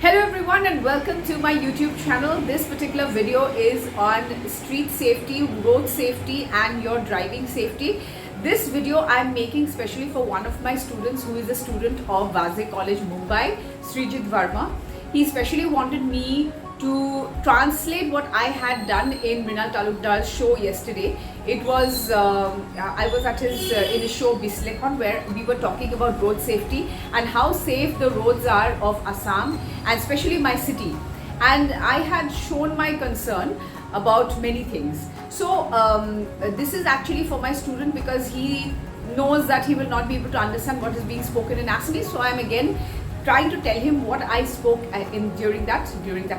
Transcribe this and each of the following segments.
Hello everyone and welcome to my YouTube channel. This particular video is on street safety, road safety and your driving safety. This video I am making specially for one of my students who is a student of Valmaggia College, Mumbai, Srijit Verma. He specially wanted me to translate what I had done in Mrinal Talukdar's show yesterday. It was, I was at his in his show Bislekon, where we were talking about road safety and how safe the roads are of Assam and especially my city. And I had shown my concern about many things. So this is actually for my student because he knows that he will not be able to understand what is being spoken in Agnese. So I am again trying to tell him what I spoke during that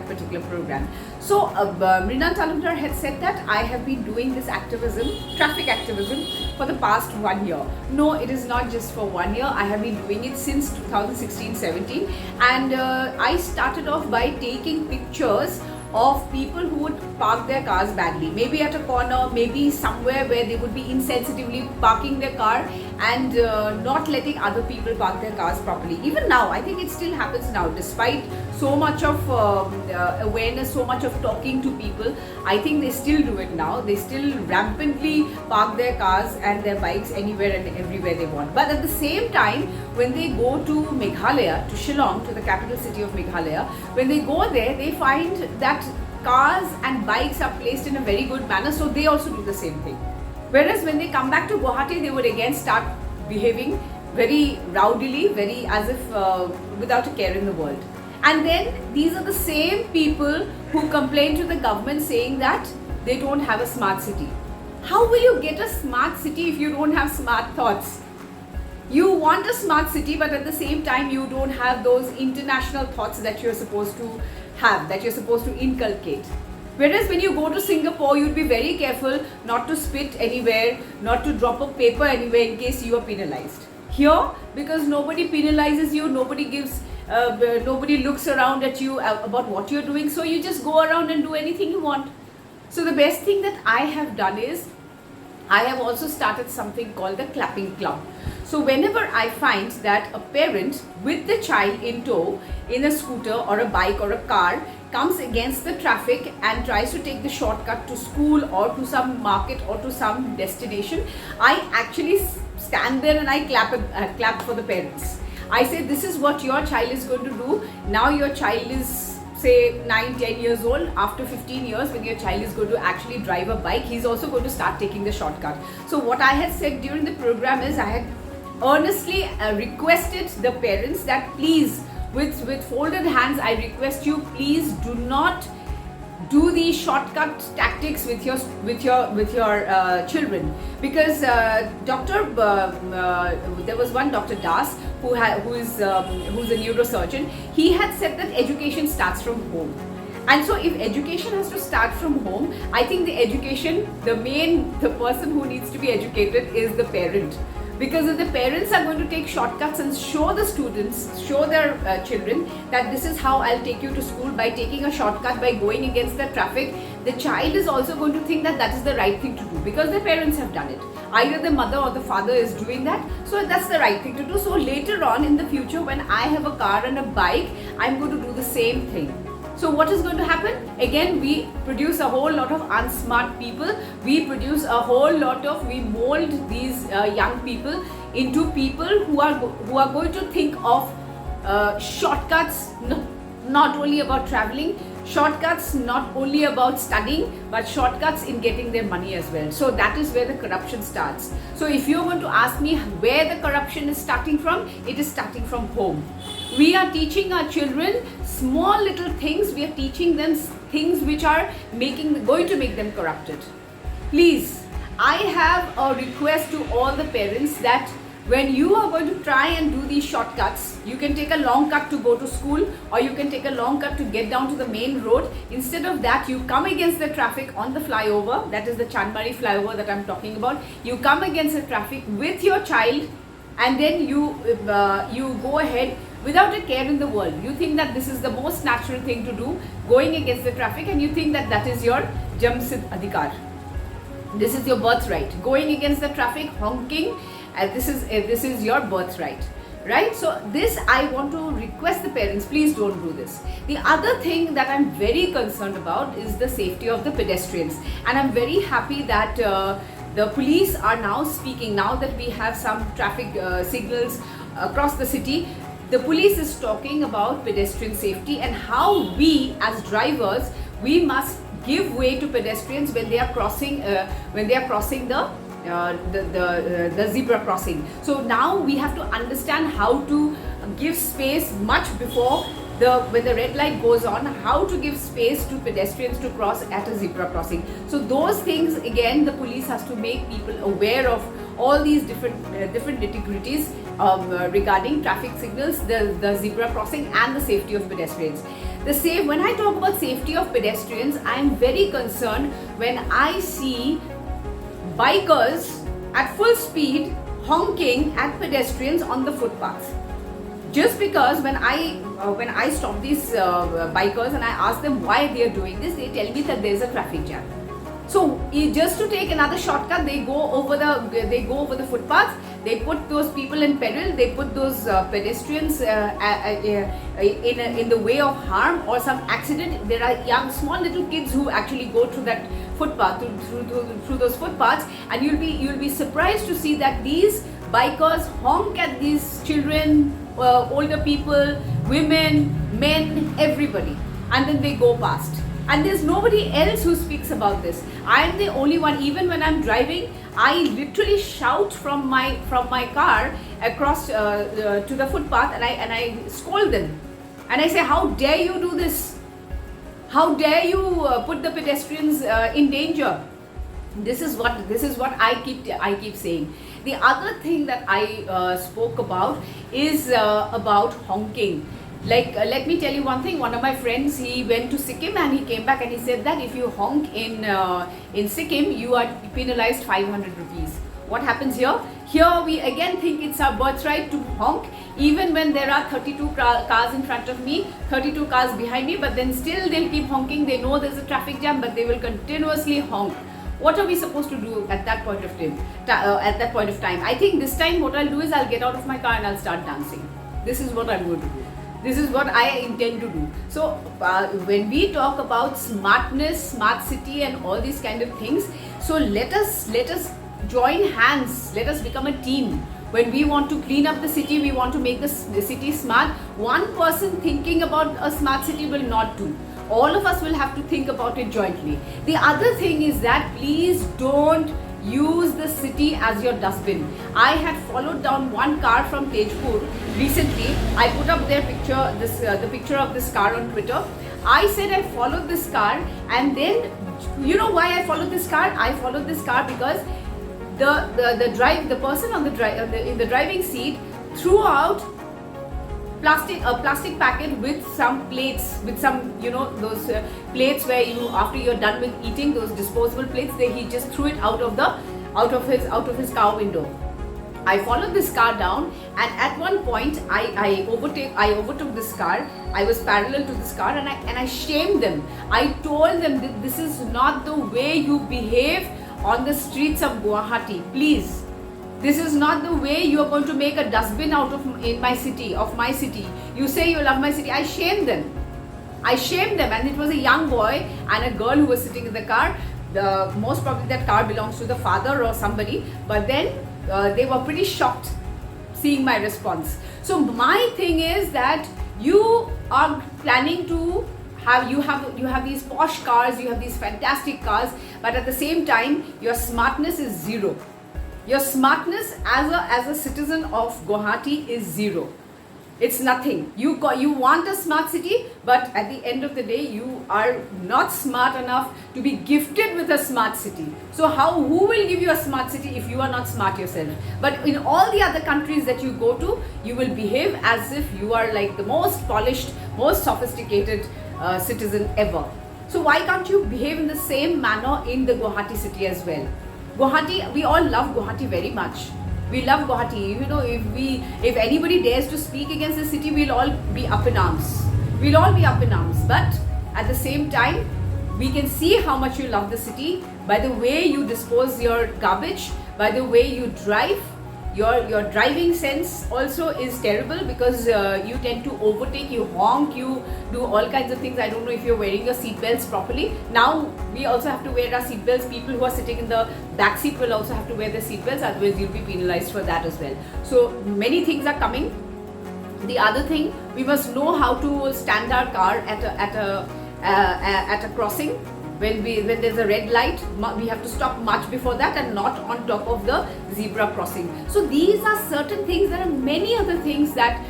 particular program. So Mrinal Talukdar had said that I have been doing this activism, traffic activism, for the past 1 year. No, it is not just for 1 year. I have been doing it since 2016-17, and I started off by taking pictures of people who would park their cars badly, maybe at a corner, maybe somewhere where they would be insensitively parking their car and not letting other people park their cars properly. Even now, I think it still happens now, despite so much of awareness, so much of talking to people. I think they still do it now. They still rampantly park their cars and their bikes anywhere and everywhere they want. But at the same time, when they go to Meghalaya, to Shillong, to the capital city of Meghalaya, when they go there, they find that cars and bikes are placed in a very good manner, so they also do the same thing. Whereas when they come back to Guwahati, they would again start behaving very rowdily, very as if without a care in the world. And then these are the same people who complain to the government saying that they don't have a smart city. How will you get a smart city if you don't have smart thoughts? You want a smart city, but at the same time you don't have those international thoughts that you're supposed to have, that you're supposed to inculcate. Whereas when you go to Singapore, you'd be very careful not to spit anywhere, not to drop a paper anywhere in case you are penalized. Here, because nobody penalizes you, nobody looks around at you about what you're doing, so you just go around and do anything you want. So the best thing that I have done is, I have also started something called the clapping club. So whenever I find that a parent with the child in tow in a scooter or a bike or a car comes against the traffic and tries to take the shortcut to school or to some market or to some destination, I actually stand there and I clap for the parents. I say, this is what your child is going to do. Now your child is say 9-10 years old. After 15 years, when your child is going to actually drive a bike, he's also going to start taking the shortcut. So what I had said during the program is, I had earnestly requested the parents that please, with folded hands, I request you, please do not do these shortcut tactics with your children, because there was one Dr. Das who's a neurosurgeon. He had said that education starts from home. And so if education has to start from home, I think the person who needs to be educated is the parent. Because if the parents are going to take shortcuts and show the students, show their children that this is how I'll take you to school by taking a shortcut, by going against the traffic, the child is also going to think that that is the right thing to do because their parents have done it. Either the mother or the father is doing that, so that's the right thing to do. So later on in the future, when I have a car and a bike, I'm going to do the same thing. So what is going to happen? Again, we produce a whole lot of unsmart people. We mold these young people into people who are going to think of shortcuts, not only about traveling, shortcuts not only about studying, but shortcuts in getting their money as well. So that is where the corruption starts. So if you're going to ask me where the corruption is starting from, it is starting from home. We are teaching our children small little things. We are teaching them things which are going to make them corrupted. Please, I have a request to all the parents that when you are going to try and do these shortcuts, you can take a long cut to go to school, or you can take a long cut to get down to the main road. Instead of that, you come against the traffic on the flyover, that is the Chandmari flyover that I'm talking about. You come against the traffic with your child, and then you go ahead without a care in the world. You think that this is the most natural thing to do, going against the traffic, and you think that that is your Jamsid Adhikar. This is your birthright. Going against the traffic, honking, this is your birthright. right? So this, I want to request the parents, please don't do this. The other thing that I'm very concerned about is the safety of the pedestrians, and I'm very happy that the police are now speaking. Now that we have some traffic signals across the city, the police is talking about pedestrian safety and how we as drivers, we must give way to pedestrians when they are crossing the zebra crossing. So now we have to understand how to give space much before when the red light goes on, how to give space to pedestrians to cross at a zebra crossing. So those things, again, the police has to make people aware of all these different nitty-gritties regarding traffic signals, the zebra crossing, and the safety of pedestrians. When I talk about safety of pedestrians, I am very concerned when I see bikers at full speed honking at pedestrians on the footpaths. Just because when I stop these bikers and I ask them why they are doing this, they tell me that there is a traffic jam. So just to take another shortcut, they go over the footpaths. They put those people in peril. They put those pedestrians in the way of harm or some accident. There are small little kids who actually go through that footpath, through those footpaths, and you'll be surprised to see that these bikers honk at these children, older people, women, men, everybody, and then they go past. And there's nobody else who speaks about this. I'm the only one. Even when I'm driving, I literally shout from my car across to the footpath, and I scold them, and I say, "How dare you do this? How dare you put the pedestrians in danger?" This is what I keep saying. The other thing that I spoke about is about honking. Let me tell you one thing. One of my friends, he went to Sikkim and he came back and he said that if you honk in Sikkim, you are penalized 500 rupees. What happens here? Here we again think it's our birthright to honk, even when there are 32 cars in front of me, 32 cars behind me, but then still they'll keep honking. They know there's a traffic jam, but they will continuously honk. What are we supposed to do at that point of time? I think this time what I'll do is I'll get out of my car and I'll start dancing. This is what I'm going to do. This is what I intend to do. So when we talk about smartness, smart city, and all these kind of things, so let us join hands. Let us become a team. When we want to clean up the city, we want to make the city smart. One person thinking about a smart city will not do. All of us will have to think about it jointly. The other thing is that please don't use the city as your dustbin. I had followed down one car from Tejpur recently. I put up their picture, the picture of this car on Twitter. I said I followed this car, and then you know why I followed this car? I followed this car because the person in the driving seat threw out a plastic packet with some plates, with some those plates where after you're done with eating, those disposable plates, he just threw it out of his car window. I followed this car down, and at one point I overtook this car. I was parallel to this car, and I shamed them. I told them that this is not the way you behave on the streets of Guwahati. Please. This is not the way you are going to make a dustbin of my city. You say you love my city. I shamed them, and it was a young boy and a girl who was sitting in the car. Most probably that car belongs to the father or somebody. But then they were pretty shocked seeing my response. So my thing is that you are planning to you have these posh cars, you have these fantastic cars, but at the same time your smartness is zero. Your smartness as a citizen of Guwahati is zero. It's nothing. You want a smart city, but at the end of the day, you are not smart enough to be gifted with a smart city. So who will give you a smart city if you are not smart yourself? But in all the other countries that you go to, you will behave as if you are like the most polished, most sophisticated citizen ever. So why can't you behave in the same manner in the Guwahati city as well? Guwahati, we all love Guwahati very much. We love Guwahati. If anybody dares to speak against the city, we'll all be up in arms. But at the same time, we can see how much you love the city by the way you dispose your garbage, by the way you drive. your driving sense also is terrible, because you tend to overtake, you honk, you do all kinds of things. I don't know if you're wearing your seat belts properly. Now we also have to wear our seat belts. People who are sitting in the back seat will also have to wear their seat belts, otherwise you'll be penalized for that as well. So many things are coming. The other thing, we must know how to stand our car at a crossing. When there's a red light, we have to stop much before that and not on top of the zebra crossing. So these are certain things. There are many other things that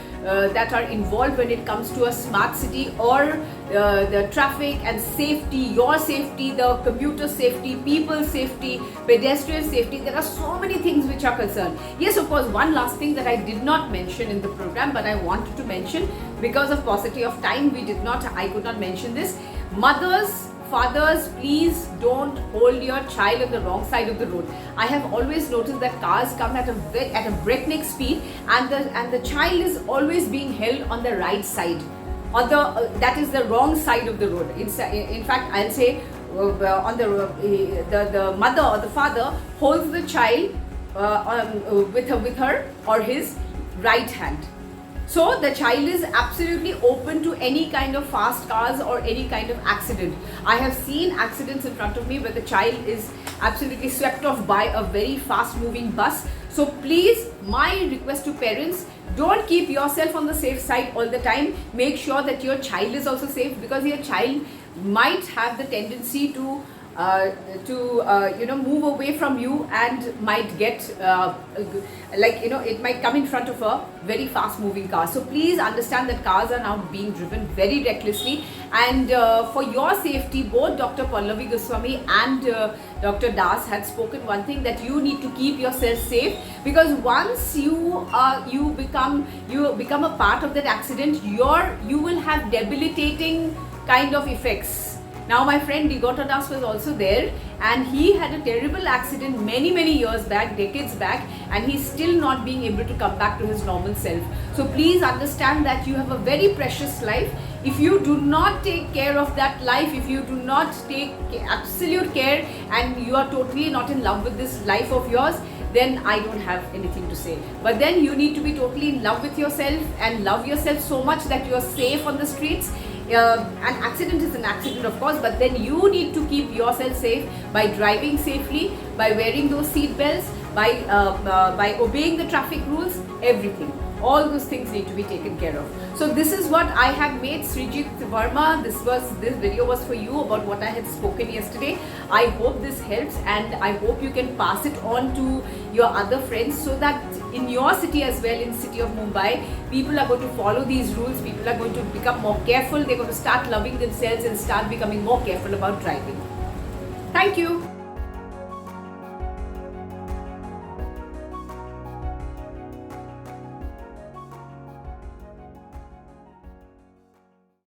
are involved when it comes to a smart city, or the traffic and safety, your safety, the commuter safety, people's safety, pedestrian safety. There are so many things which are concerned. Yes, of course, one last thing that I did not mention in the program, but I wanted to mention because of paucity of time, I could not mention this. Mothers, fathers, please don't hold your child on the wrong side of the road. I have always noticed that cars come at a breakneck speed, and the child is always being held on the right side, on the that is the wrong side of the road. In fact, I'll say on the mother or the father holds the child with her or his right hand. So the child is absolutely open to any kind of fast cars or any kind of accident. I have seen accidents in front of me where the child is absolutely swept off by a very fast moving bus. So please, my request to parents, don't keep yourself on the safe side all the time. Make sure that your child is also safe, because your child might have the tendency to move away from you and might get it might come in front of a very fast moving car. So please understand that cars are now being driven very recklessly, and for your safety, both Dr. Pallavi Goswami and Dr. Das had spoken one thing, that you need to keep yourself safe, because once you become a part of that accident, you will have debilitating kind of effects. Now my friend Dr. Das was also there, and he had a terrible accident many years back, decades back, and he's still not being able to come back to his normal self. So please understand that you have a very precious life. If you do not take care of that life, if you do not take absolute care, and you are totally not in love with this life of yours, then I don't have anything to say. But then you need to be totally in love with yourself and love yourself so much that you are safe on the streets. An accident is an accident, of course, but then you need to keep yourself safe by driving safely, by wearing those seat belts, by obeying the traffic rules, everything. All those things need to be taken care of. So this is what I have made. Srijit Verma, this video was for you about what I had spoken yesterday. I hope this helps, and I hope you can pass it on to your other friends, so that in your city as well, in the city of Mumbai, people are going to follow these rules. People are going to become more careful. They're going to start loving themselves and start becoming more careful about driving. Thank you.